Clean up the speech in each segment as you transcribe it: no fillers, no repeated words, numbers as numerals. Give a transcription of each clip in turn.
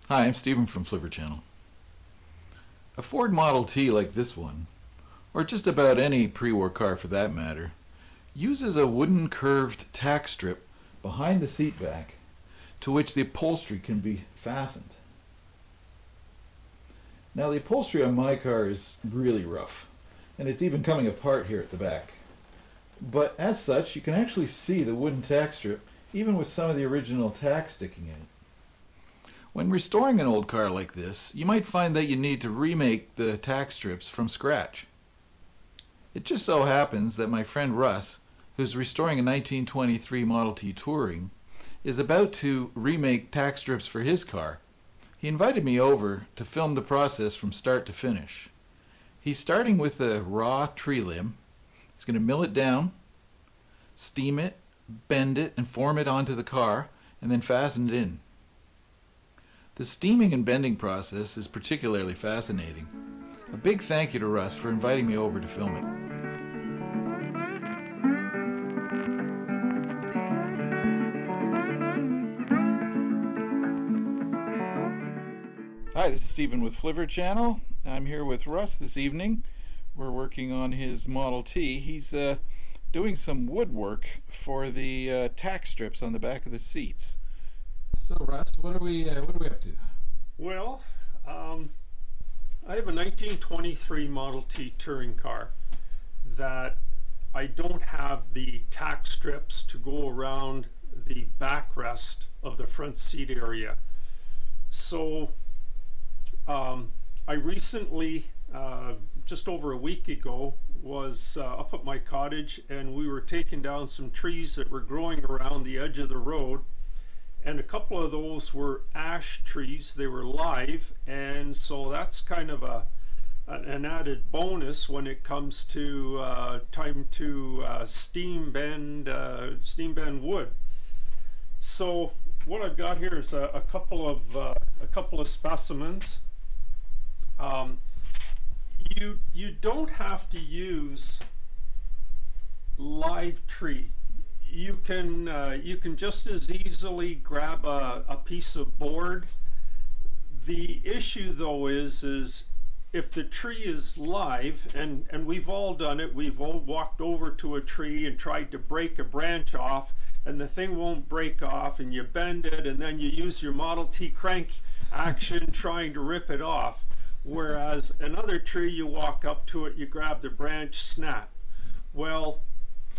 Hi, I'm Stephen from Flivver Channel. A Ford Model T like this one, or just about any pre-war car for that matter, uses a wooden curved tack strip behind the seat back to which the upholstery can be fastened. Now the upholstery on my car is really rough, and it's even coming apart here at the back. But as such, you can actually see the wooden tack strip even with some of the original tack sticking in it. When restoring an old car like this, you might find that you need to remake the tack strips from scratch. It just so happens that my friend Russ, who's restoring a 1923 Model T Touring, is about to remake tack strips for his car. He invited me over to film the process from start to finish. He's starting with a raw tree limb. He's going to mill it down, steam it, bend it, and form it onto the car, and then fasten it in. The steaming and bending process is particularly fascinating. A big thank you to Russ for inviting me over to film it. Hi, this is Stephen with Flivver Channel. I'm here with Russ this evening. We're working on his Model T. He's doing some woodwork for the tack strips on the back of the seats. So, Russ, what are we up to? Well, I have a 1923 Model T touring car that I don't have the tack strips to go around the backrest of the front seat area. So I recently, just over a week ago, was up at my cottage, and we were taking down some trees that were growing around the edge of the road. And a couple of those were ash trees. They were live, and so that's kind of an added bonus when it comes to time to steam bend wood. So what I've got here is a couple of specimens. You don't have to use live tree. You can just as easily grab a piece of board. The issue though is if the tree is live, and we've all done it, we've all walked over to a tree and tried to break a branch off, and the thing won't break off, and you bend it, and then you use your Model T crank action trying to rip it off. Whereas another tree, you walk up to it, you grab the branch, snap. Well,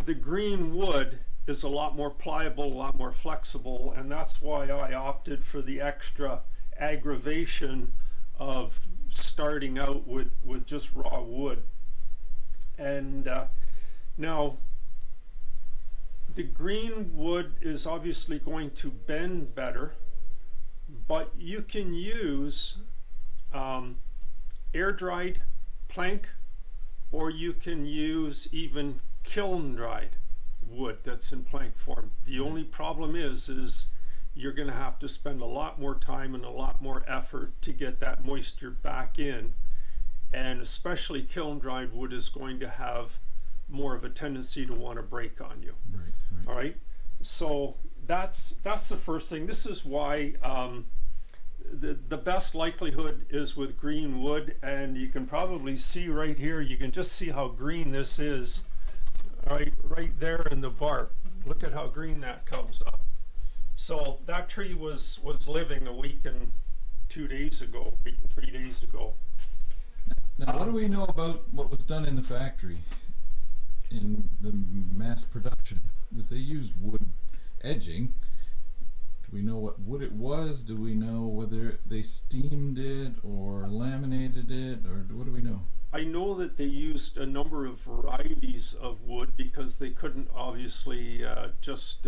the green wood is a lot more pliable, a lot more flexible, and that's why I opted for the extra aggravation of starting out with just raw wood. And now, the green wood is obviously going to bend better, but you can use air-dried plank, or you can use even kiln-dried wood that's in plank form. The only problem is you're going to have to spend a lot more time and a lot more effort to get that moisture back in, and especially kiln-dried wood is going to have more of a tendency to want to break on you. Right. All right, so that's the first thing. This is why the best likelihood is with green wood, and you can probably see right here, you can just see how green this is. Right there in the bark. Look at how green that comes up. So that tree was living a week and 3 days ago. Now, what do we know about what was done in the factory in the mass production? Because they used wood edging. Do we know what wood it was? Do we know whether they steamed it or laminated it, or what do we know? I know that they used a number of varieties of wood because they couldn't obviously just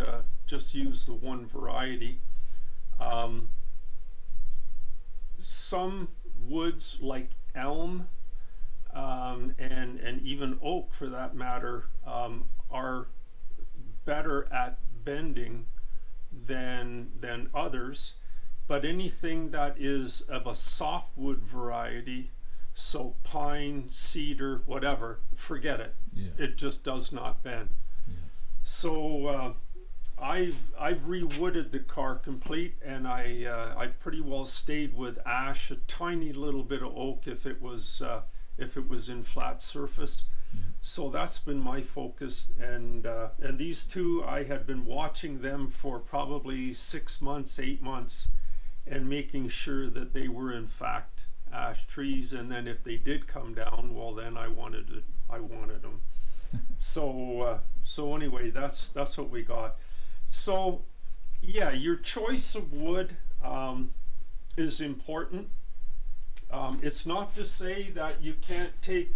use the one variety. Some woods like elm and even oak, for that matter, are better at bending than others. But anything that is of a softwood variety, so pine, cedar, whatever, forget it. Yeah. It just does not bend. Yeah. So I've rewooded the car complete, and I pretty well stayed with ash, a tiny little bit of oak if it was in flat surface. So that's been my focus, and these two, I had been watching them for probably 6 months, 8 months, and making sure that they were in fact ash trees. And then if they did come down, well, then I wanted them. So anyway, that's what we got. So yeah, your choice of wood is important. It's not to say that you can't take,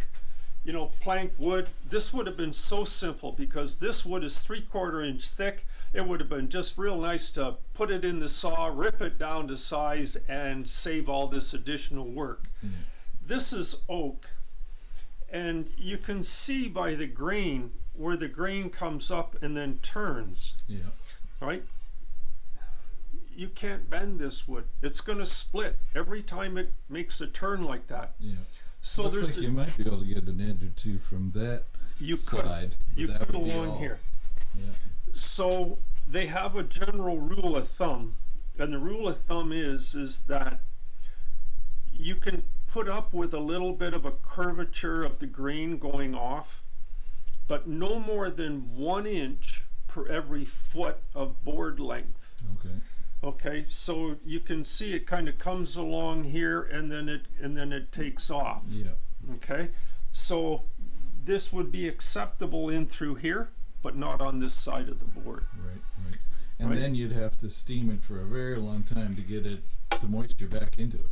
plank wood. This would have been so simple because this wood is 3/4 inch thick. It would have been just real nice to put it in the saw, rip it down to size, and save all this additional work. This is oak, and you can see by the grain where the grain comes up and then turns. Yeah. Right? You can't bend this wood. It's going to split every time it makes a turn like that. Yeah. So Looks there's like you might be able to get an edge or two from that side. You That could would be along all. here. Yeah. So they have a general rule of thumb, and the rule of thumb is that you can put up with a little bit of a curvature of the grain going off, but no more than 1 inch per every foot of board length. Okay. Okay, so you can see it kind of comes along here, and then it takes off. Yeah. Okay, so this would be acceptable in through here, but not on this side of the board. Right. Right. And Right. then you'd have to steam it for a very long time to get the moisture back into it.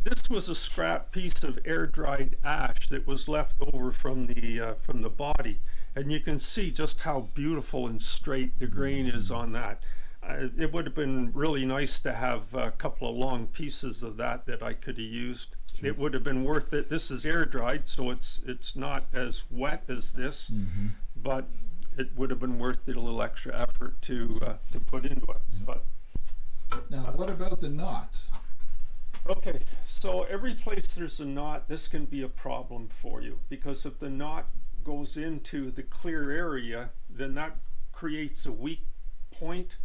This was a scrap piece of air-dried ash that was left over from the body, and you can see just how beautiful and straight the grain is on that. It would have been really nice to have a couple of long pieces of that I could have used. Sure. It would have been worth it. This is air-dried, so it's not as wet as this, but it would have been worth it a little extra effort to put into it. Yeah. But Now, what about the knots? okay, so every place there's a knot, this can be a problem for you, because if the knot goes into the clear area, then that creates a weak point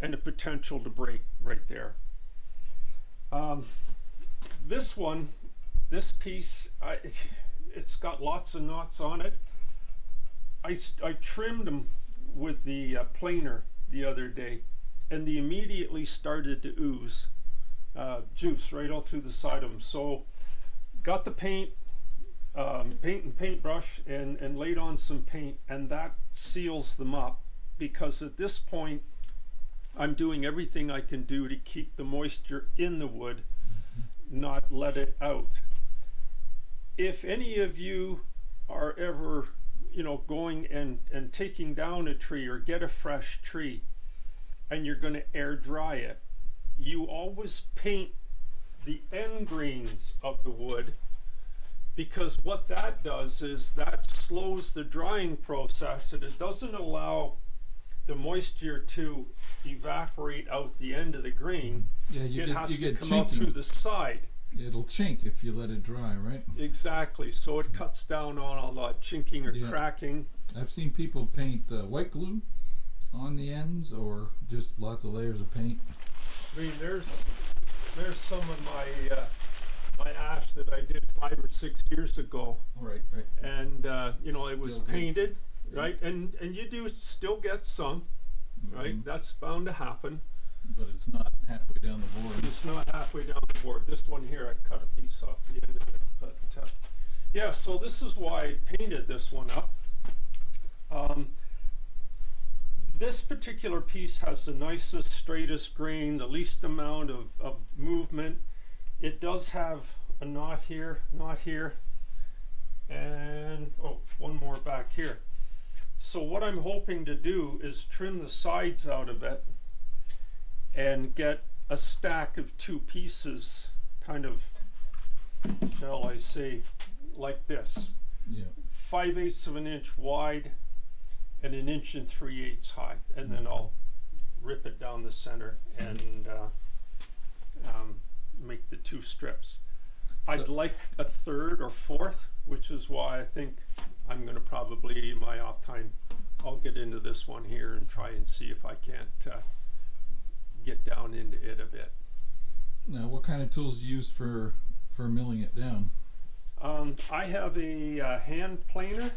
and a potential to break right there. This piece, it's got lots of knots on it. I trimmed them with the planer the other day, and they immediately started to ooze juice right all through the side of them. So got the paint and paintbrush and laid on some paint, and that seals them up, because at this point I'm doing everything I can do to keep the moisture in the wood, not let it out. If any of you are ever going and taking down a tree or get a fresh tree and you're going to air dry it, you always paint the end grains of the wood, because what that does is that slows the drying process, and it doesn't allow the moisture to evaporate out the end of the grain. Yeah, It has to get come out through the side. It'll chink if you let it dry, right? Exactly, so it cuts down on all that chinking or Yeah. cracking. I've seen people paint white glue on the ends, or just lots of layers of paint. I mean, there's some of my ash that I did 5 or 6 years ago, Right. and it was Still good. painted, right? And you do still get some, right? That's bound to happen. But it's not halfway down the board. It's not halfway down the board. This one here, I cut a piece off the end of it. But yeah, so this is why I painted this one up. This particular piece has the nicest, straightest grain, the least amount of movement. It does have a knot here, and one more back here. So what I'm hoping to do is trim the sides out of it and get a stack of 2 pieces, kind of, shall I say, like this. Yeah. 5/8 of an inch wide and 1 3/8 inches high, and then I'll rip it down the center and make the 2 strips. I'd like a 3rd or 4th, which is why I think I'm going to probably, in my off time, I'll get into this one here and try and see if I can't get down into it a bit. Now, what kind of tools do you use for milling it down? I have a hand planer,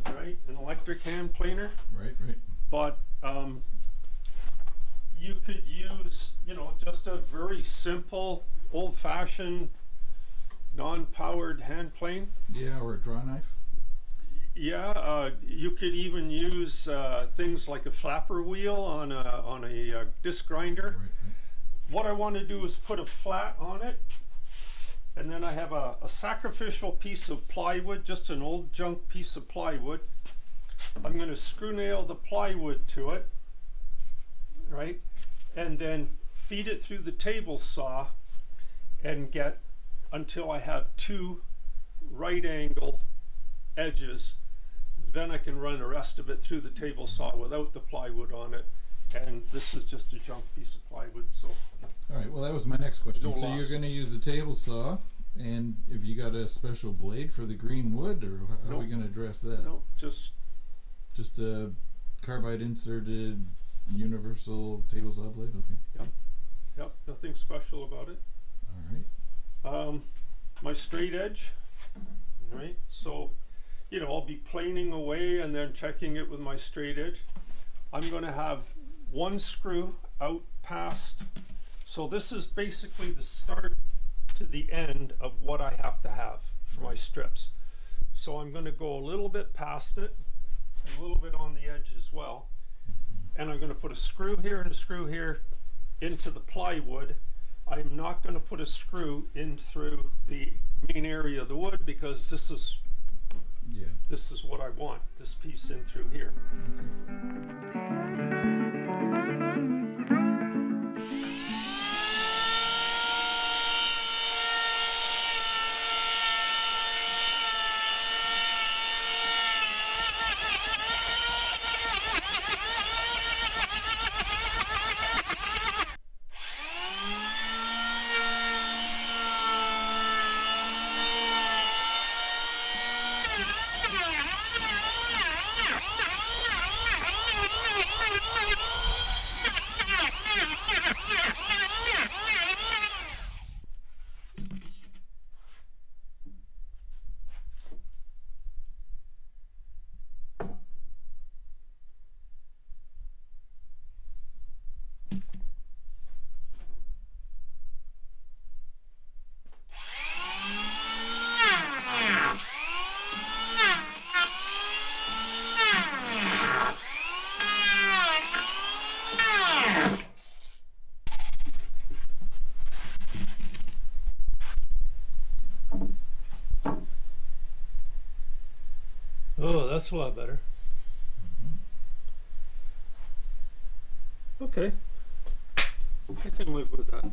right? An electric hand planer, Right. but you could use, just a very simple, old-fashioned, non-powered hand plane. Yeah, or a draw knife. Yeah, you could even use things like a flapper wheel on a disc grinder. Right. What I want to do is put a flat on it, and then I have a sacrificial piece of plywood, just an old junk piece of plywood. I'm going to screw nail the plywood to it, right, and then feed it through the table saw and get until I have two right angle edges. Then I can run the rest of it through the table saw without the plywood on it, and this is just a junk piece of plywood. So All right. Well, that was my next question. No So loss. you're going to use a table saw, and if you got a special blade for the green wood, or how are we Nope. going to address that? no, just Just a carbide inserted universal table saw blade. Okay. yep, nothing special about it. All right. My straight edge, right? So, I'll be planing away and then checking it with my straight edge. I'm going to have one screw out past. So this is basically the start to the end of what I have to have for my strips. So I'm going to go a little bit past it, a little bit on the edge as well. And I'm going to put a screw here and a screw here into the plywood. I'm not going to put a screw in through the main area of the wood because this is what I want, this piece in through here. Oh, that's a lot better. Okay, I can live with that.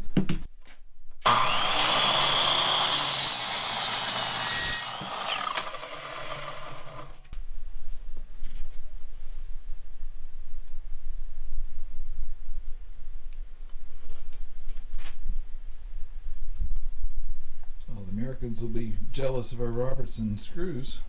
Well, the Americans will be jealous of our Robertson screws.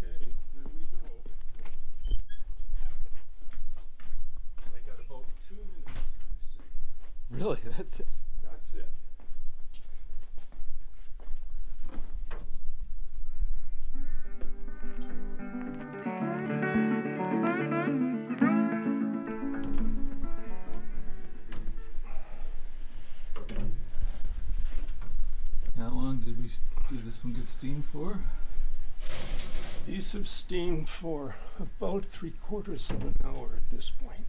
Okay, here we go. I got about 2 minutes, they say. Really? That's it. That's it. How long did this one get steamed for? These have steamed for about 3/4 of an hour at this point.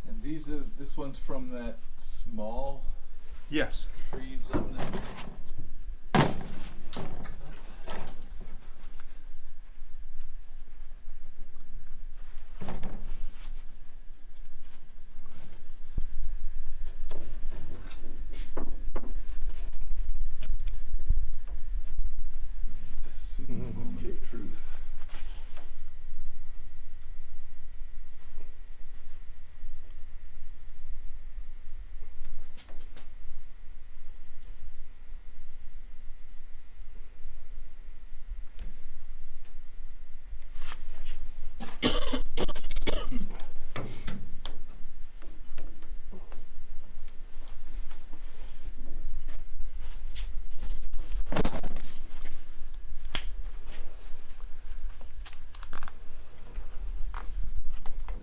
And this one's from that small Yes. tree limnus. Moment of truth.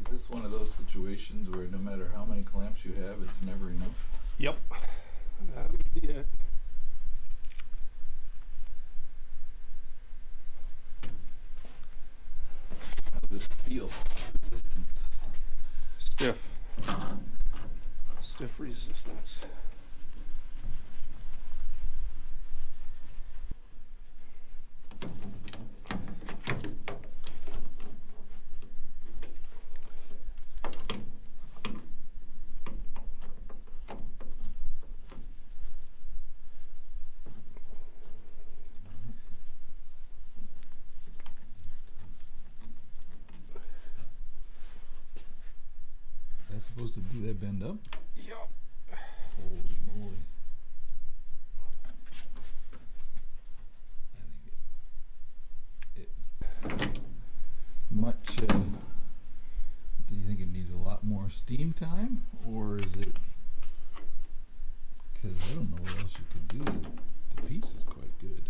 Is this one of those situations where no matter how many clamps you have, it's never enough? Yep. That would be it. How does it feel? Resistance. Stiff. Stiff resistance. that supposed to do that bend up? Yep. Holy moly. I think it much, do you think it needs a lot more steam time, or is it, because I don't know what else you could do. The piece is quite good.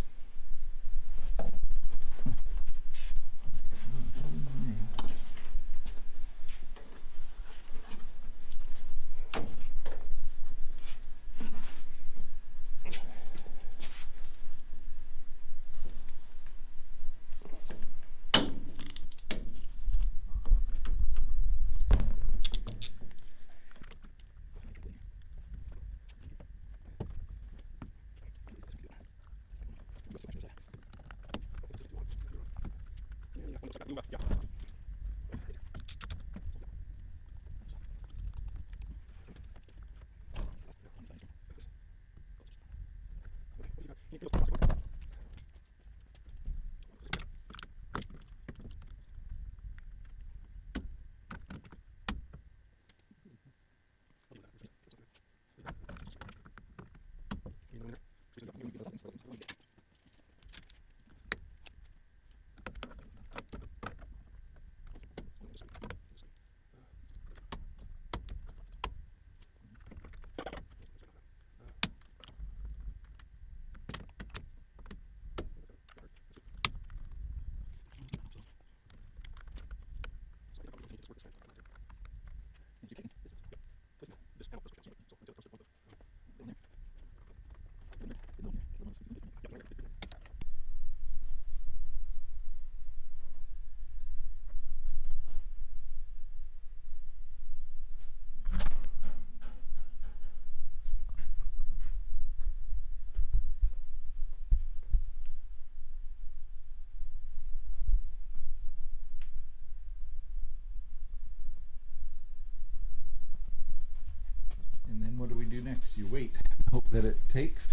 And then what do we do next? You wait. Hope that it takes.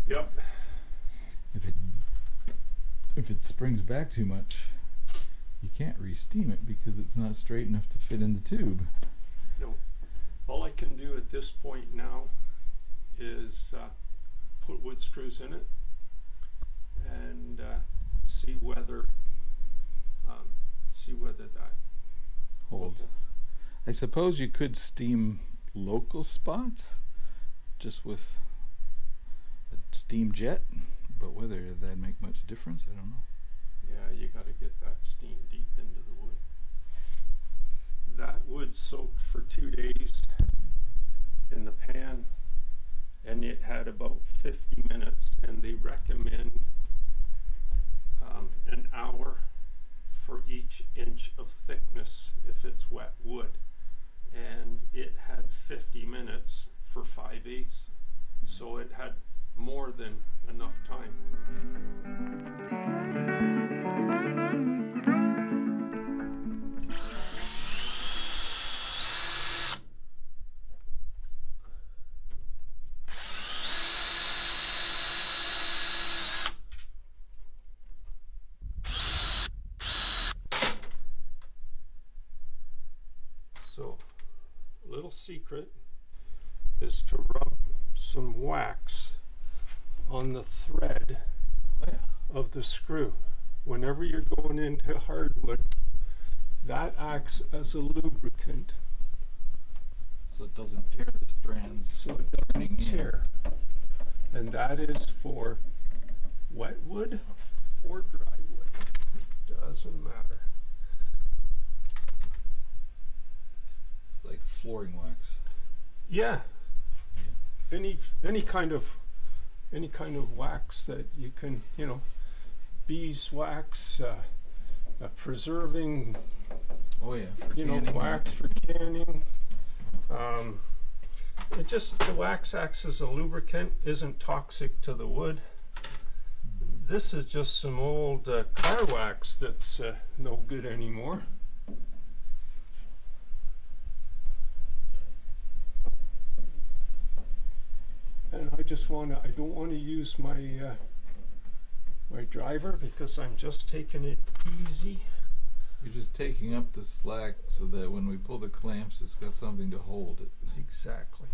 Yep. If it springs back too much, you can't re-steam it because it's not straight enough to fit in the tube. No. All I can do at this point now is put wood screws in it and see whether that Hold. I suppose you could steam local spots just with a steam jet, but whether that'd make much difference, I don't know. Yeah, you got to get that steam deep into the wood. That wood soaked for 2 days in the pan, and it had about 50 minutes, and they recommend an hour for each inch of thickness if it's wet wood. And it had 50 minutes for 5/8, so it had more than enough time. So, little secret is to rub some wax on the thread Oh yeah. of the screw. Whenever you're going into hardwood, that acts as a lubricant So it doesn't tear the strands. so it turning in. doesn't tear. And that is for wet wood or dry wood. Doesn't matter. It's like flooring wax. Yeah. Any kind of wax that you can, beeswax, preserving, Oh yeah, for canning. wax for canning. The wax acts as a lubricant, isn't toxic to the wood. This is just some old car wax that's no good anymore. And I don't want to use my my driver because I'm just taking it easy. You're just taking up the slack so that when we pull the clamps, it's got something to hold it. Exactly.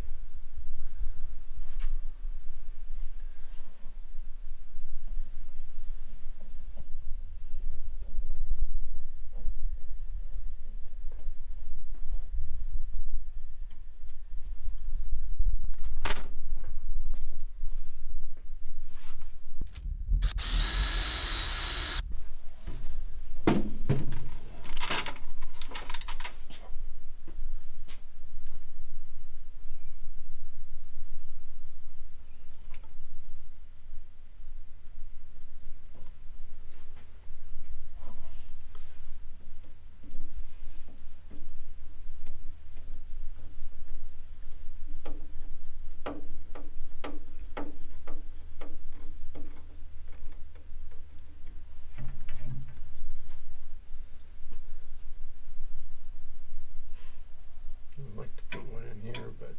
I'd like to put one in here, but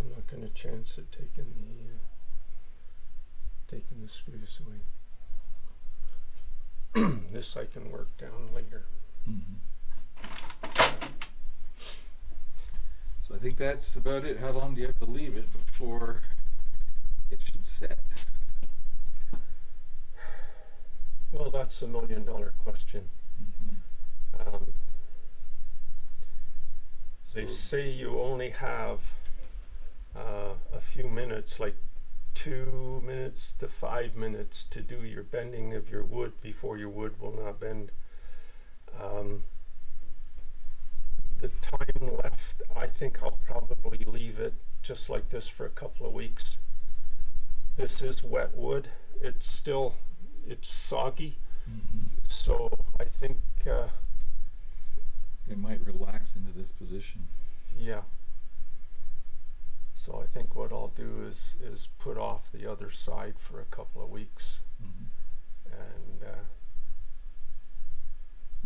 I'm not going to chance it taking the screws away. This I can work down later. So I think that's about it. How long do you have to leave it before it should set? Well, that's the $1 million question. They say you only have a few minutes, like 2 minutes to 5 minutes, to do your bending of your wood before your wood will not bend. The time left, I think I'll probably leave it just like this for a couple of weeks. This is wet wood. It's soggy. So I think It might relax into this position. yeah. So I think what I'll do is put off the other side for a couple of weeks and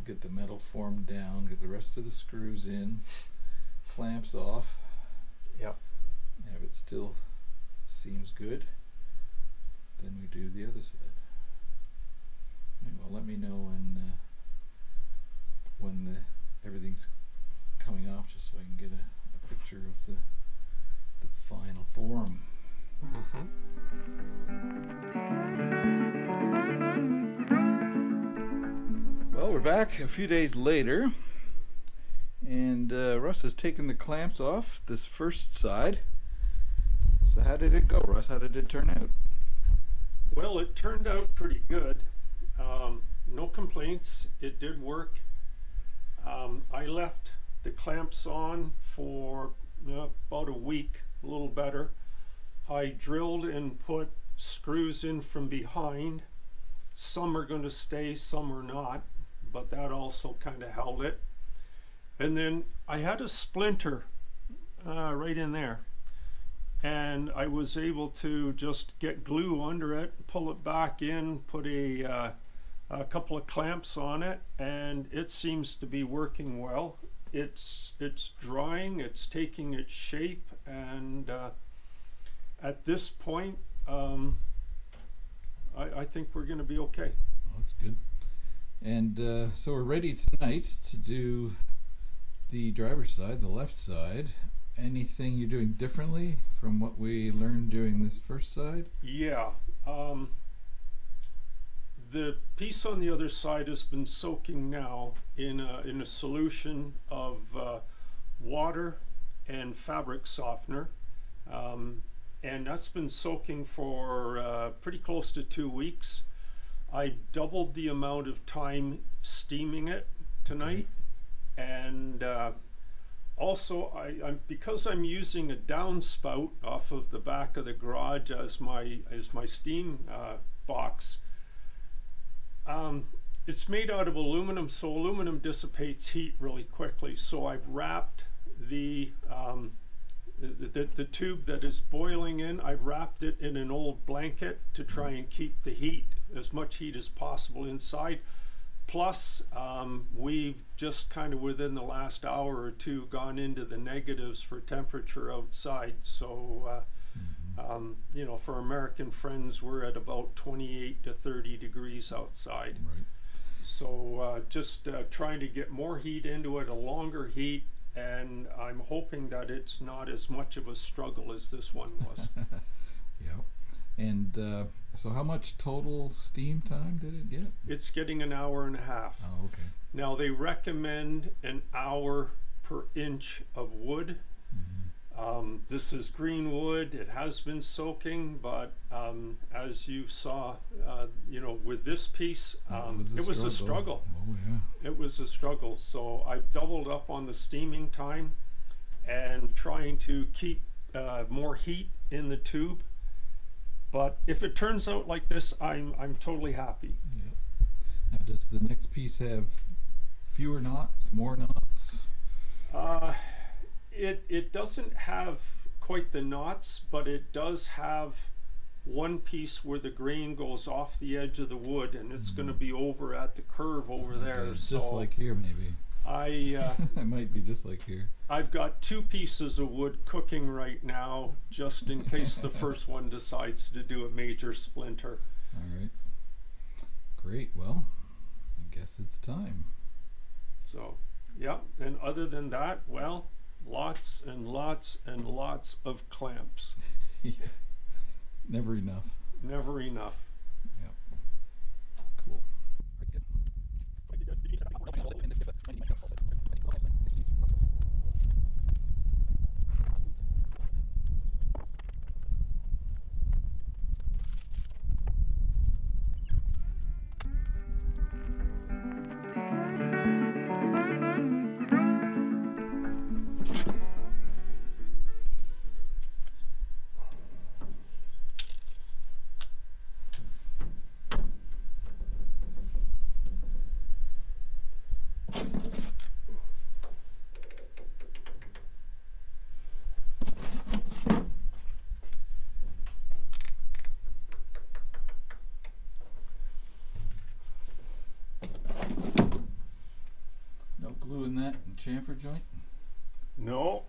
Get the metal formed down, get the rest of the screws in, clamps off. Yep. And if it still seems good, then we do the other side. Right, well, let me know when everything's coming off, just so I can get a picture of the final form. Well, we're back a few days later, and Russ has taken the clamps off this first side. So how did it go, Russ? How did it turn out? Well, it turned out pretty good. No complaints. It did work. I left the clamps on for about a week, a little better. I drilled and put screws in from behind. Some are going to stay, some are not, but that also kind of held it. And then I had a splinter right in there, and I was able to just get glue under it, pull it back in, put a couple of clamps on it, and it seems to be working well. It's drying, it's taking its shape, and at this point I think we're going to be okay. Oh, that's good. And so we're ready tonight to do the driver's side, the left side. Anything you're doing differently from what we learned doing this first side? Yeah. The piece on the other side has been soaking now in a solution of water and fabric softener, and that's been soaking for pretty close to 2 weeks. I've doubled the amount of time steaming it tonight, and also I'm because I'm using a downspout off of the back of the garage as my steam box. It's made out of aluminum, so aluminum dissipates heat really quickly. So I've wrapped the tube that is boiling in. I've wrapped it in an old blanket to try and keep the heat, as much heat as possible, inside. Plus, we've just kind of within the last hour or two gone into the negatives for temperature outside. So, for American friends, we're at about 28 to 30 degrees outside. Right. So just trying to get more heat into it, a longer heat, and I'm hoping that it's not as much of a struggle as this one was. Yep. And so how much total steam time did it get? It's getting an hour and a half. Oh, okay. Now they recommend an hour per inch of wood. This is green wood. It has been soaking, but as you saw, with this piece, it was a struggle. Oh, yeah. It was a struggle. So I've doubled up on the steaming time and trying to keep more heat in the tube. But if it turns out like this, I'm totally happy. Yep. Now, does the next piece have fewer knots, more knots? It doesn't have quite the knots, but it does have one piece where the grain goes off the edge of the wood, and it's going to be over at the curve over there. It's just like here, maybe. It might be just like here. I've got 2 pieces of wood cooking right now, just in case the first one decides to do a major splinter. All right. Great. Well, I guess it's time. So, yeah. And other than that, well, lots and lots and lots of clamps. Yeah. Never enough. Never enough. Yep. Cool. No glue in that chamfer joint? No.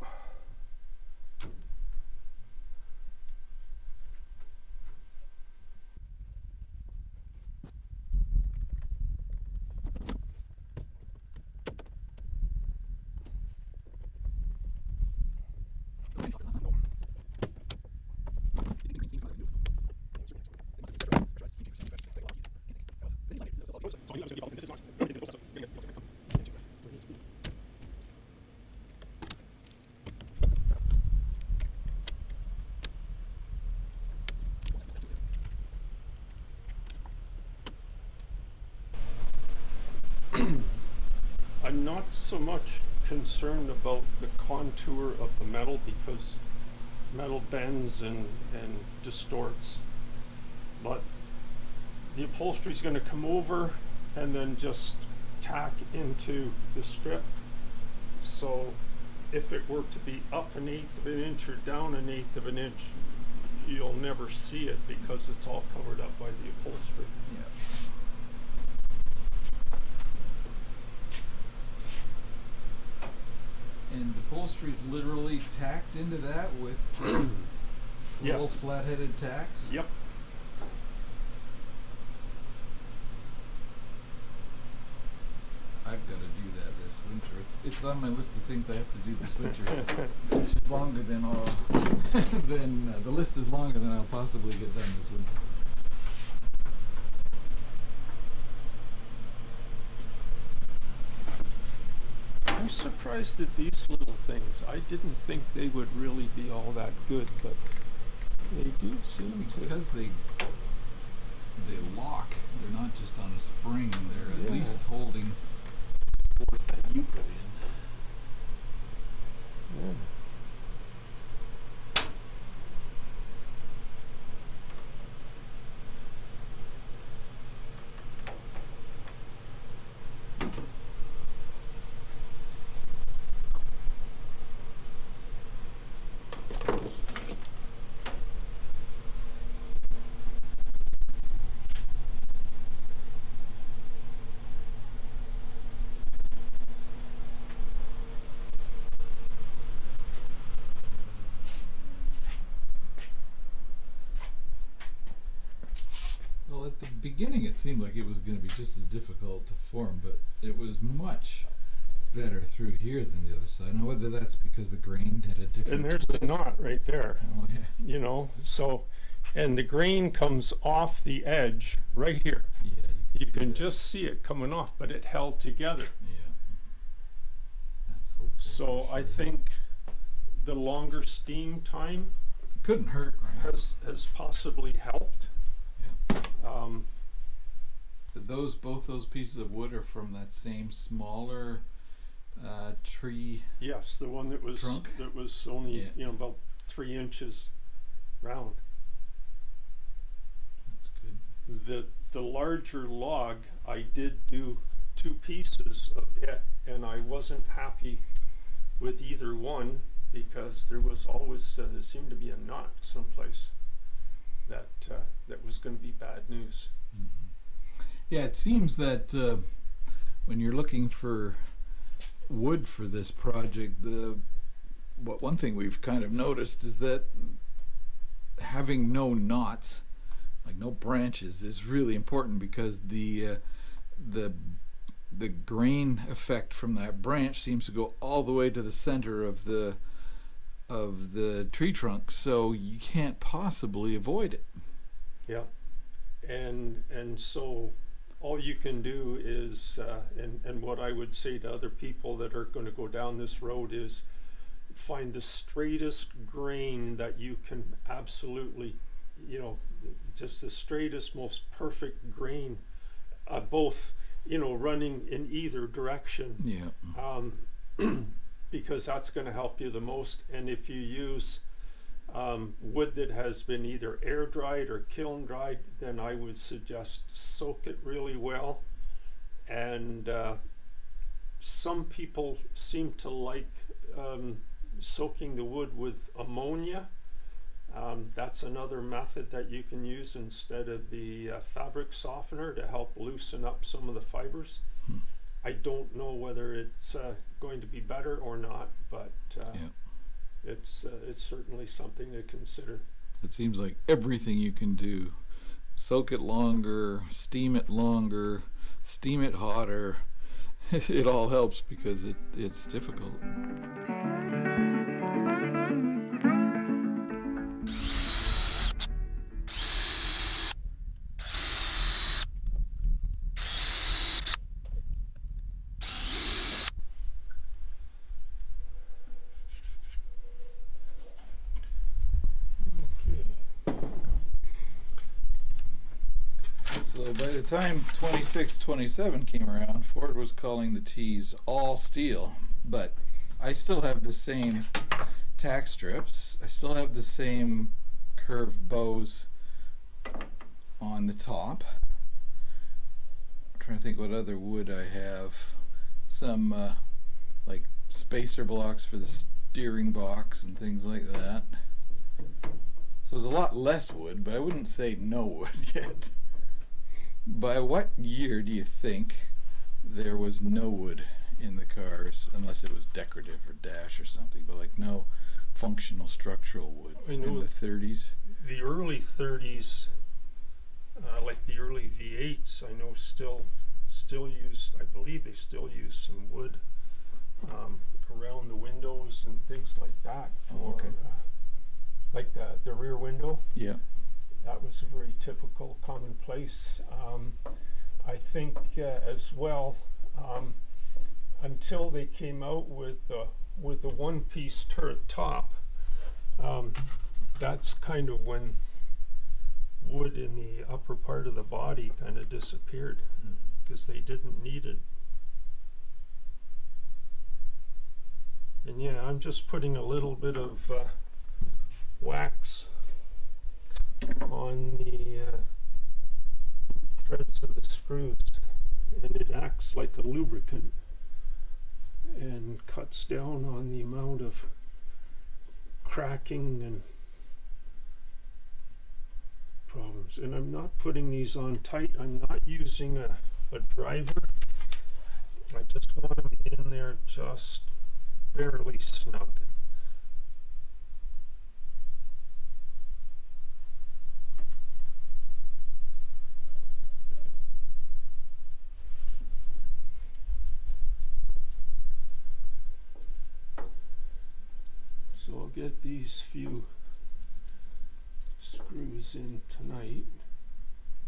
I'm not so much concerned about the contour of the metal because metal bends and distorts, but the upholstery is going to come over and then just tack into the strip. So if it were to be up 1/8 of an inch or down 1/8 of an inch, you'll never see it because it's all covered up by the upholstery. Yeah. And the upholstery is literally tacked into that with little Yes. flat-headed tacks? Yep. I've got to do that this winter. It's on my list of things I have to do this winter, which is longer than the list is longer than I'll possibly get done this winter. I'm surprised at these little things. I didn't think they would really be all that good, but they do seem to. Because they lock. They're not just on a spring. They're at Yeah. least holding force that you put in. Yeah. beginning it seemed like it was going to be just as difficult to form, but it was much better through here than the other side. Now, whether that's because the grain had a different And there's the twist. knot right there, Oh, yeah. you know, so, and the grain comes off the edge right here. Yeah, You see can that. just see it coming off, but it held together. Yeah. That's hopeful. So for I sure. think the longer steam time Couldn't hurt, right? has possibly helped. Yeah. But both those pieces of wood are from that same smaller tree. Yes, the one that was Trunk? only Yeah. about 3 inches round. That's good. The larger log, I did do 2 pieces of it, and I wasn't happy with either one because there was always there seemed to be a knot someplace that was going to be bad news. Yeah, it seems that when you're looking for wood for this project, one thing we've kind of noticed is that having no knots, like no branches, is really important because the grain effect from that branch seems to go all the way to the center of the tree trunk, so you can't possibly avoid it. Yeah, and so all you can do is, and what I would say to other people that are going to go down this road is find the straightest grain that you can absolutely, you know, just the straightest, most perfect grain, both, you know, running in either direction. Yeah. Because that's going to help you the most. And if you use wood that has been either air dried or kiln dried, then I would suggest soak it really well. And some people seem to like soaking the wood with ammonia. That's another method that you can use instead of the fabric softener to help loosen up some of the fibers. I don't know whether it's going to be better or not, but it's certainly something to consider. It seems like everything you can do, soak it longer, steam it longer, steam it hotter, it all helps because it's difficult. So by the time 26-27 came around, Ford was calling the tees all steel, but I still have the same tack strips. I still have the same curved bows on the top. I'm trying to think what other wood I have. Some like spacer blocks for the steering box and things like that. So there's a lot less wood, but I wouldn't say no wood yet. By what year do you think there was no wood in the cars, unless it was decorative or dash or something, but like no functional structural wood? In the 30s? The early 30s, like the early V8s, I know still use, I believe they still use some wood around the windows and things like that for like the rear window. Yeah. That was a very typical commonplace. I think as well, until they came out with the one-piece turret top, that's kind of when wood in the upper part of the body kind of disappeared because they didn't need it. And yeah, I'm just putting a little bit of wax on the threads of the screws, and it acts like a lubricant and cuts down on the amount of cracking and problems. And I'm not putting these on tight. I'm not using a driver. I just want them in there just barely snug. get these few screws in tonight,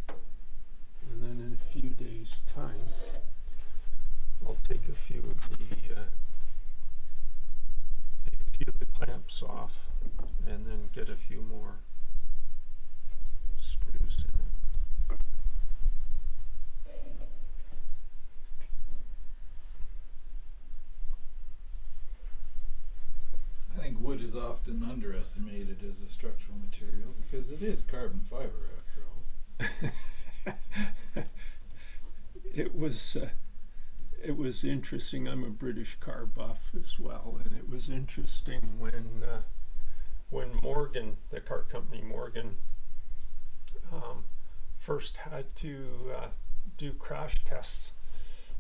and then in a few days' time, I'll take a few of the clamps off, and then get a few more screws in it. I think wood is often underestimated as a structural material because it is carbon fiber after all. It was interesting. I'm a British car buff as well, and it was interesting when Morgan, the car company Morgan, first had to do crash tests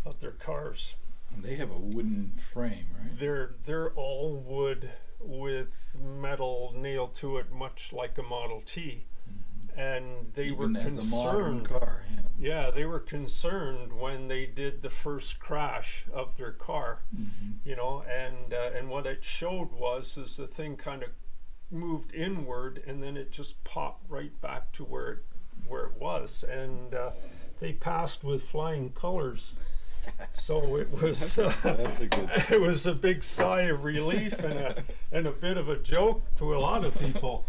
of their cars. And they have a wooden frame, right? They're all wood with metal nailed to it, much like a Model T. And they Even were as concerned. a modern car, Yeah, they were concerned when they did the first crash of their car, you know, and what it showed was is the thing kind of moved inward, and then it just popped right back to where it was, and they passed with flying colors. So it was That's a good it was a big sigh of relief and a bit of a joke to a lot of people.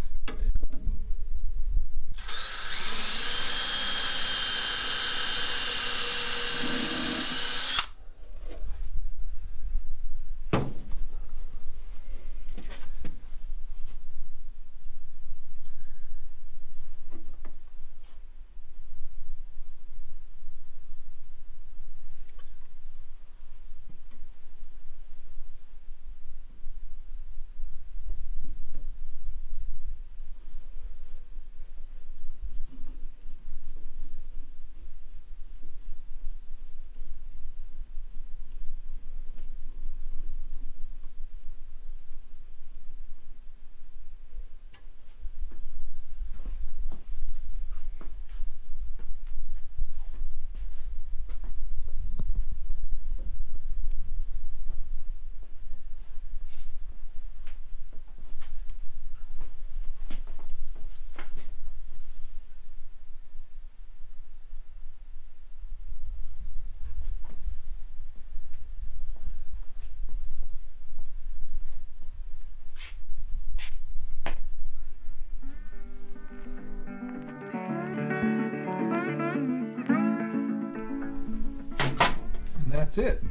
That's it.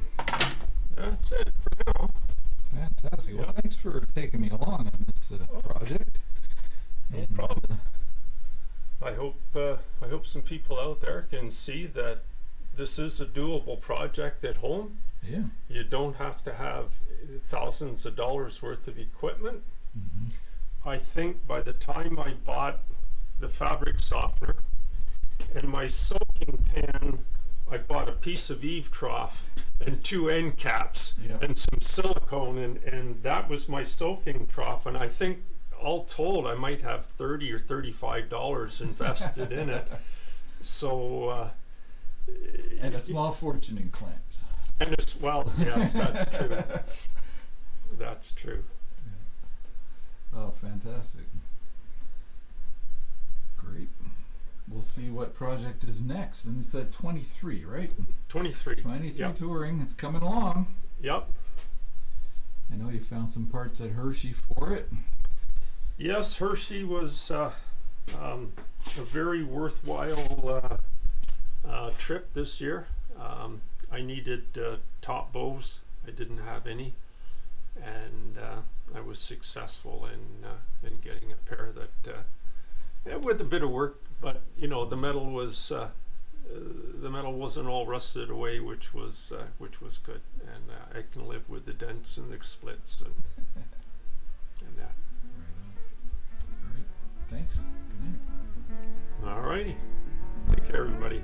That's it for now. Fantastic. Well, Yeah. thanks for taking me along on this project. No problem. I hope some people out there can see that this is a doable project at home. Yeah. You don't have to have thousands of dollars worth of equipment. I think by the time I bought the fabric softener and my soaking pan, I bought a piece of eave trough and 2 end caps Yeah. and some silicone, and that was my soaking trough. And I think all told, I might have $30 or $35 invested in it. So And a small fortune in clamps. and it's, well, yes, that's true. That's true. Oh, fantastic. Great. We'll see what project is next. And it's at 23, right? 23. 23 Yep. touring. It's coming along. Yep. I know you found some parts at Hershey for it. Yes, Hershey was a very worthwhile trip this year. I needed top bows. I didn't have any, and I was successful in getting a pair that, with a bit of work, but you know the metal wasn't all rusted away, which was good, and I can live with the dents and the splits and that. Right on. All right. Thanks. Good night. All righty. Take care, everybody.